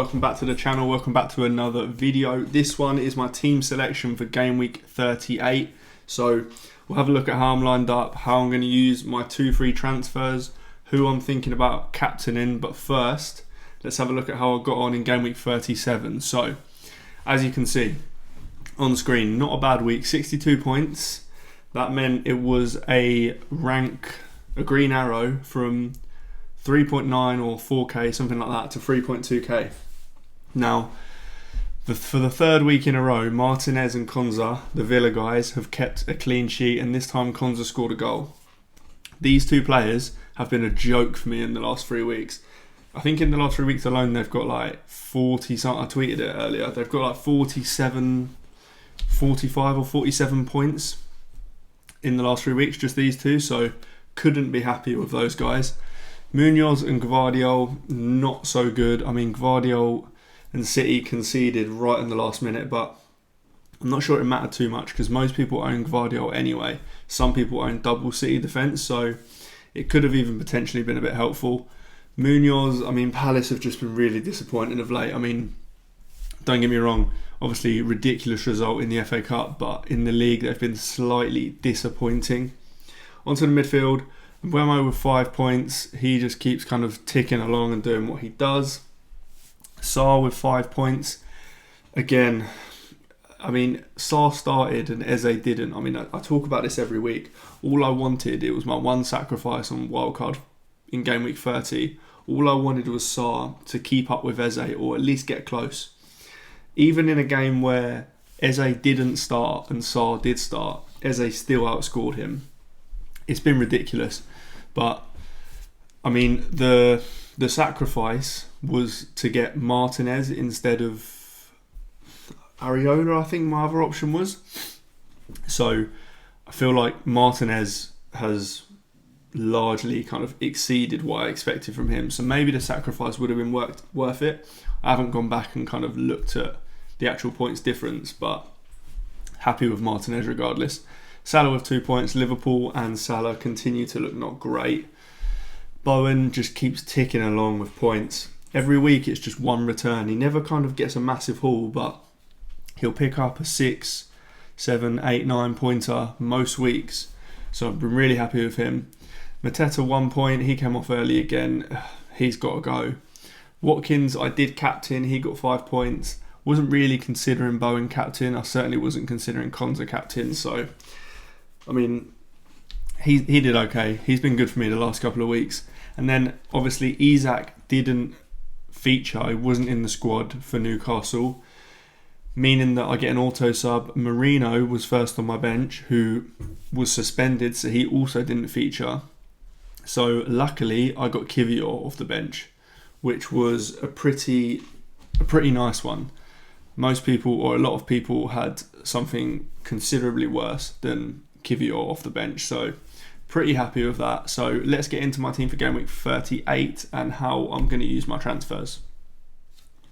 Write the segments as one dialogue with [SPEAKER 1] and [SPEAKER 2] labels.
[SPEAKER 1] Welcome back to the channel, welcome back to another video. This one is my team selection for game week 38. So we'll have a look at how I'm lined up, how I'm going to use my 2 free transfers, who I'm thinking about captaining. But first, let's have a look at how I got on in game week 37. So as you can see on screen, not a bad week, 62 points. That meant it was a green arrow from 3.9 or 4k, something like that, to 3.2k. Now, for the third week in a row, Martinez and Konza, the Villa guys, have kept a clean sheet, and this time Konza scored a goal. These two players have been a joke for me in the last 3 weeks. I think in the last 3 weeks alone, they've got like 40 something. I tweeted it earlier. They've got like 45 or 47 points in the last 3 weeks, just these two. So couldn't be happy with those guys. Munoz and Gvardiol, not so good. I mean, Gvardiol and City conceded right in the last minute, but I'm not sure it mattered too much because most people own Gvardiol anyway. Some people own double City defence, so it could have even potentially been a bit helpful. Munoz, I mean, Palace have just been really disappointing of late. I mean, don't get me wrong, obviously ridiculous result in the FA Cup, but in the league they've been slightly disappointing. Onto the midfield, Mbeumo with 5 points. He just keeps kind of ticking along and doing what he does. Sarr with 5 points. Again, I mean, Sarr started and Eze didn't. I mean, I talk about this every week. All I wanted, it was my one sacrifice on wildcard in game week 30. All I wanted was Sarr to keep up with Eze or at least get close. Even in a game where Eze didn't start and Sarr did start, Eze still outscored him. It's been ridiculous. But, I mean, the sacrifice was to get Martinez instead of Areola, I think my other option was. So I feel like Martinez has largely kind of exceeded what I expected from him. So maybe the sacrifice would have been worth it. I haven't gone back and kind of looked at the actual points difference, but happy with Martinez regardless. Salah with 2 points. Liverpool and Salah continue to look not great. Bowen just keeps ticking along with points. Every week it's just one return. He never kind of gets a massive haul, but he'll pick up a 6, 7, 8, 9 pointer most weeks. So I've been really happy with him. Mateta 1 point. He came off early again. He's got to go. Watkins, I did captain. He got 5 points. Wasn't really considering Bowen captain. I certainly wasn't considering Konza captain. So, I mean, he did okay. He's been good for me the last couple of weeks. And then, obviously, Isak didn't feature. He wasn't in the squad for Newcastle, meaning that I get an auto sub. Marino was first on my bench, who was suspended, so he also didn't feature. So, luckily, I got Kivior off the bench, which was a pretty nice one. Most people, or a lot of people, had something considerably worse than Kivior off the bench. So pretty happy with that. So let's get into my team for game week 38 and how I'm going to use my transfers.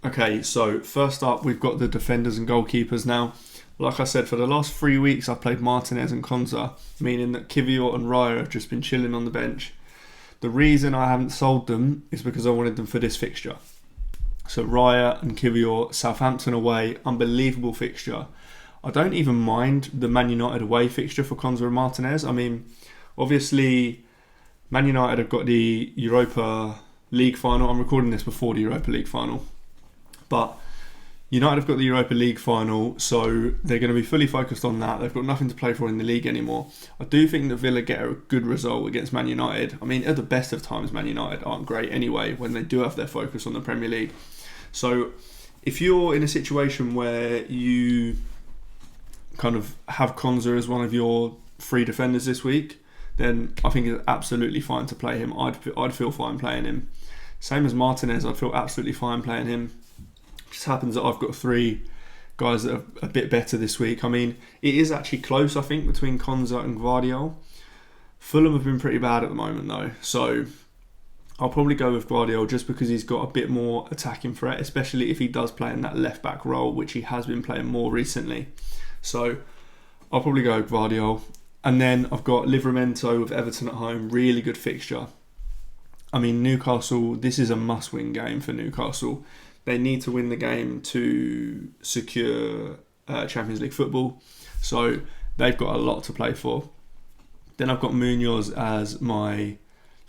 [SPEAKER 1] Okay, so first up we've got the defenders and goalkeepers now. Like I said, for the last 3 weeks I've played Martinez and Konza, meaning that Kivior and Raya have just been chilling on the bench. The reason I haven't sold them is because I wanted them for this fixture. So Raya and Kivior, Southampton away, unbelievable fixture. I don't even mind the Man United away fixture for Konza and Martinez. I mean, obviously, Man United have got the Europa League final. I'm recording this before the Europa League final. But United have got the Europa League final, so they're going to be fully focused on that. They've got nothing to play for in the league anymore. I do think that Villa get a good result against Man United. I mean, at the best of times, Man United aren't great anyway when they do have their focus on the Premier League. So if you're in a situation where you kind of have Konza as one of your free defenders this week, then I think it's absolutely fine to play him. I'd feel fine playing him. Same as Martinez, I'd feel absolutely fine playing him. It just happens that I've got 3 guys that are a bit better this week. I mean, it is actually close, I think, between Konza and Gvardiol. Fulham have been pretty bad at the moment, though. So I'll probably go with Gvardiol just because he's got a bit more attacking threat, especially if he does play in that left-back role, which he has been playing more recently. So I'll probably go Gvardiol. And then I've got Livramento with Everton at home. Really good fixture. I mean, Newcastle, this is a must-win game for Newcastle. they need to win the game to secure Champions League football. So they've got a lot to play for. Then I've got Munoz as my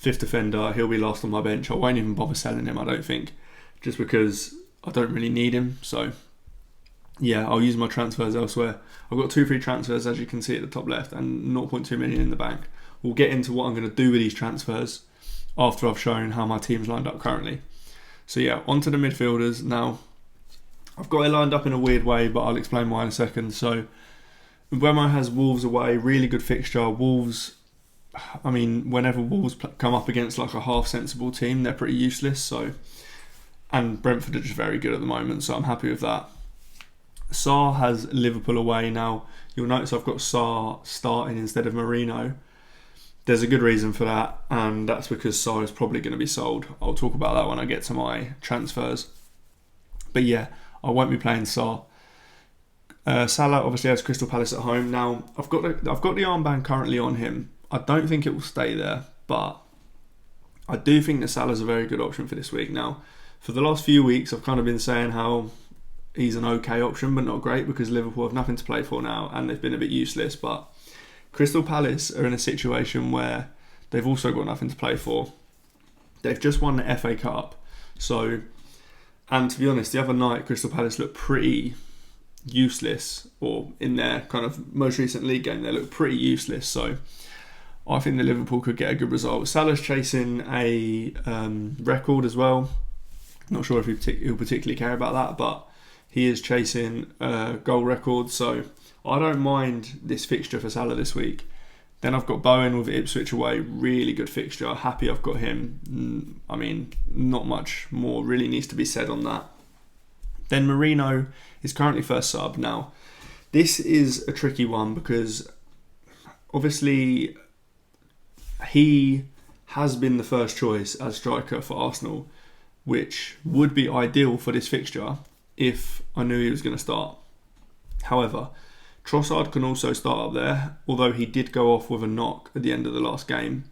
[SPEAKER 1] 5th defender. He'll be last on my bench. I won't even bother selling him, I don't think, just because I don't really need him. So yeah, I'll use my transfers elsewhere. I've got 2 free transfers, as you can see at the top left, and 0.2 million in the bank. We'll get into what I'm going to do with these transfers after I've shown how my team's lined up currently. So yeah, onto the midfielders. Now, I've got it lined up in a weird way, but I'll explain why in a second. So Wemo has Wolves away, really good fixture. Wolves, I mean, whenever Wolves come up against like a half-sensible team, they're pretty useless. So, and Brentford are just very good at the moment, so I'm happy with that. Sarr has Liverpool away. Now, you'll notice I've got Sarr starting instead of Merino. There's a good reason for that, and that's because Sarr is probably going to be sold. I'll talk about that when I get to my transfers. But yeah, I won't be playing Sarr. Salah obviously has Crystal Palace at home. Now, I've got the armband currently on him. I don't think it will stay there, but I do think that Salah's a very good option for this week. Now, for the last few weeks, I've kind of been saying how he's an okay option, but not great, because Liverpool have nothing to play for now, and they've been a bit useless. But Crystal Palace are in a situation where they've also got nothing to play for. They've just won the FA Cup. So, and to be honest, the other night, Crystal Palace looked pretty useless, or in their kind of most recent league game, they looked pretty useless. So I think that Liverpool could get a good result. Salah's chasing a record as well. Not sure if he'll particularly care about that, but he is chasing a goal record. So I don't mind this fixture for Salah this week. Then I've got Bowen with Ipswich away. Really good fixture. Happy I've got him. I mean, not much more really needs to be said on that. Then Merino is currently first sub. Now, this is a tricky one because obviously he has been the first choice as striker for Arsenal, which would be ideal for this fixture if I knew he was going to start. However, Trossard can also start up there, although he did go off with a knock at the end of the last game.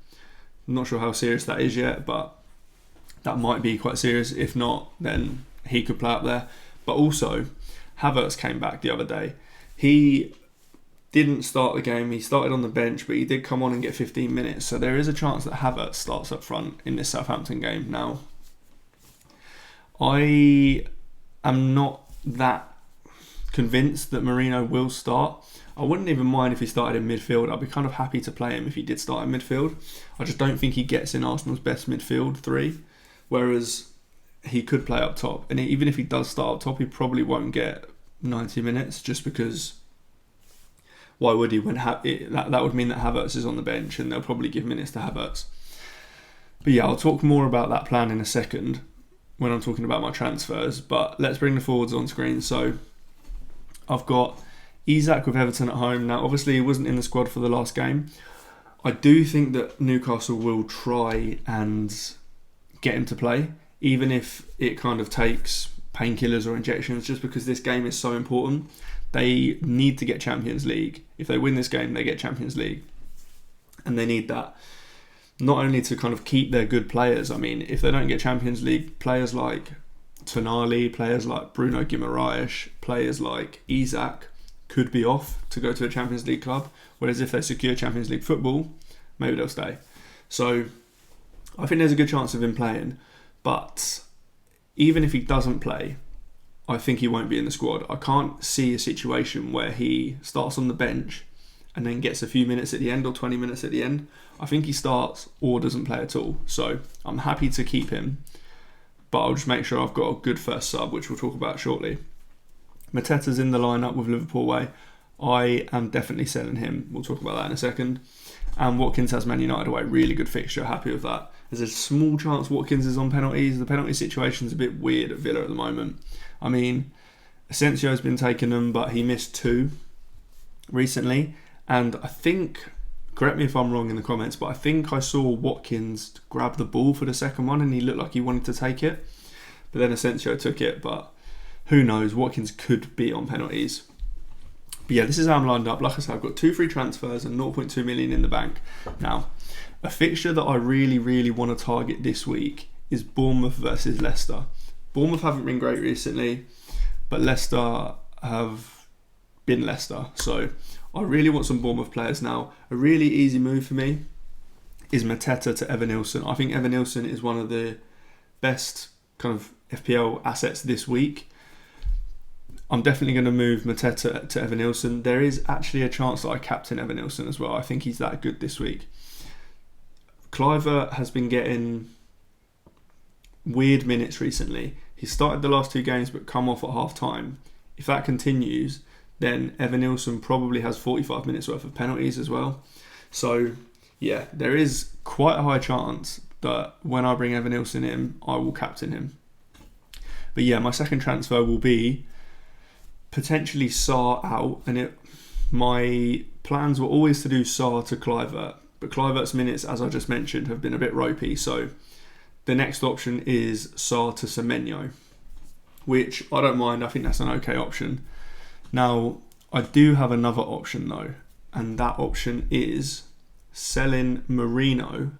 [SPEAKER 1] I'm not sure how serious that is yet, but that might be quite serious. If not, then he could play up there. But also, Havertz came back the other day. He didn't start the game. He started on the bench, but he did come on and get 15 minutes. So there is a chance that Havertz starts up front in this Southampton game. Now, I am not that convinced that Merino will start. I wouldn't even mind if he started in midfield. I'd be kind of happy to play him if he did start in midfield. I just don't think he gets in Arsenal's best midfield 3, whereas he could play up top. And even if he does start up top, he probably won't get 90 minutes, just because why would he? When that would mean that Havertz is on the bench, and they'll probably give minutes to Havertz. But yeah, I'll talk more about that plan in a second when I'm talking about my transfers. But let's bring the forwards on screen. So I've got Isak with Everton at home. Now, obviously, he wasn't in the squad for the last game. I do think that Newcastle will try and get him to play, even if it kind of takes painkillers or injections, just because this game is so important. They need to get Champions League. If they win this game, they get Champions League. And they need that not only to kind of keep their good players. I mean, if they don't get Champions League, players like Tonali, players like Bruno Guimaraes, players like Isak could be off to go to a Champions League club. Whereas if they secure Champions League football, maybe they'll stay. So I think there's a good chance of him playing. But even if he doesn't play, I think he won't be in the squad. I can't see a situation where he starts on the bench and then gets a few minutes at the end or 20 minutes at the end. I think he starts or doesn't play at all. So I'm happy to keep him, but I'll just make sure I've got a good first sub, which we'll talk about shortly. Mateta's in the lineup with Liverpool away. I am definitely selling him. We'll talk about that in a second. And Watkins has Man United away. Really good fixture. Happy with that. There's a small chance Watkins is on penalties. The penalty situation's a bit weird at Villa at the moment. I mean, Asensio's been taking them, but he missed 2 recently. And I think, correct me if I'm wrong in the comments, but I think I saw Watkins grab the ball for the second one and he looked like he wanted to take it. But then Asensio took it, but who knows? Watkins could be on penalties. But yeah, this is how I'm lined up. Like I said, I've got 2 free transfers and 0.2 million in the bank. Now, a fixture that I really, really want to target this week is Bournemouth versus Leicester. Bournemouth haven't been great recently, but Leicester have been Leicester. So I really want some Bournemouth players now. A really easy move for me is Mateta to Evan-Nilsson. I think Evan-Nilsson is one of the best kind of FPL assets this week. I'm definitely going to move Mateta to Evan-Nilsson. There is actually a chance that I captain Evan-Nilsson as well. I think he's that good this week. Kluivert has been getting weird minutes recently. He started the last 2 games but come off at half time. If that continues, then Evan-Nilsson probably has 45 minutes worth of penalties as well. So yeah, there is quite a high chance that when I bring Evan-Nilsson in, I will captain him. But yeah, my second transfer will be potentially Sarr out, and my plans were always to do Sarr to Kluivert, but Kluivert's minutes, as I just mentioned, have been a bit ropey, so the next option is Sarr to Semenyo, which I don't mind. I think that's an okay option. Now, I do have another option though, and that option is selling Marino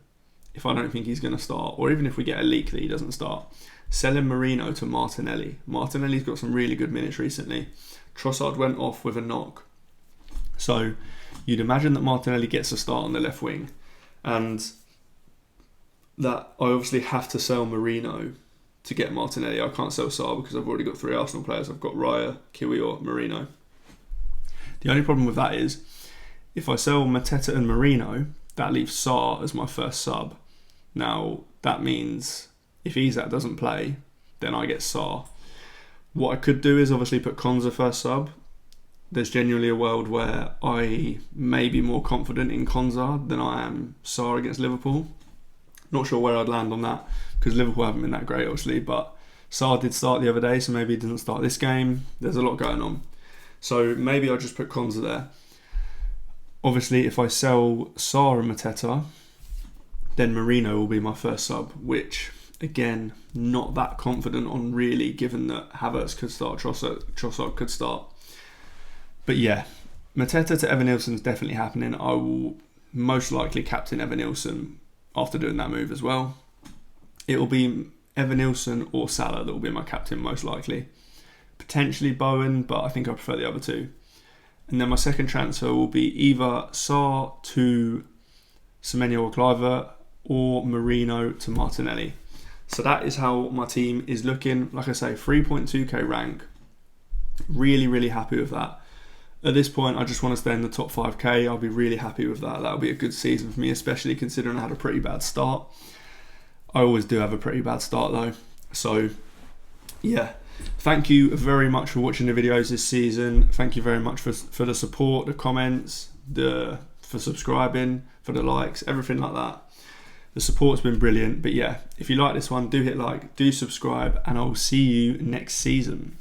[SPEAKER 1] if I don't think he's going to start, or even if we get a leak that he doesn't start. Selling Marino to Martinelli. Martinelli's got some really good minutes recently. Trossard went off with a knock. So you'd imagine that Martinelli gets a start on the left wing. And that I obviously have to sell Marino to get Martinelli. I can't sell Sarr because I've already got 3 Arsenal players. I've got Raya, Kiwi or Marino. The only problem with that is if I sell Mateta and Marino, that leaves Sarr as my first sub. Now that means if Isak doesn't play, then I get Sarr. What I could do is obviously put Konza first sub. There's genuinely a world where I may be more confident in Konza than I am Sarr against Liverpool. Not sure where I'd land on that because Liverpool haven't been that great obviously, but Sarr did start the other day, so maybe he didn't start this game. There's a lot going on. So maybe I'll just put Konza there. Obviously if I sell Sarr and Mateta, then Marino will be my first sub, which again, not that confident on really, given that Havertz could start, Trossard could start. But yeah, Mateta to Evan-Nilsson is definitely happening. I will most likely captain Evan-Nilsson after doing that move as well. It will be Evan-Nilsson or Salah that will be my captain most likely. Potentially Bowen, but I think I prefer the other two. And then my second transfer will be either Sarr to Semenyo or Kluivert or Marino to Martinelli. So that is how my team is looking. Like I say, 3.2k rank. Really, really happy with that. At this point, I just want to stay in the top 5k. I'll be really happy with that. That'll be a good season for me, especially considering I had a pretty bad start. I always do have a pretty bad start though. So yeah, thank you very much for watching the videos this season. Thank you very much for the support, the comments, for subscribing, for the likes, everything like that. The support's been brilliant. But yeah, if you like this one, do hit like, do subscribe, and I'll see you next season.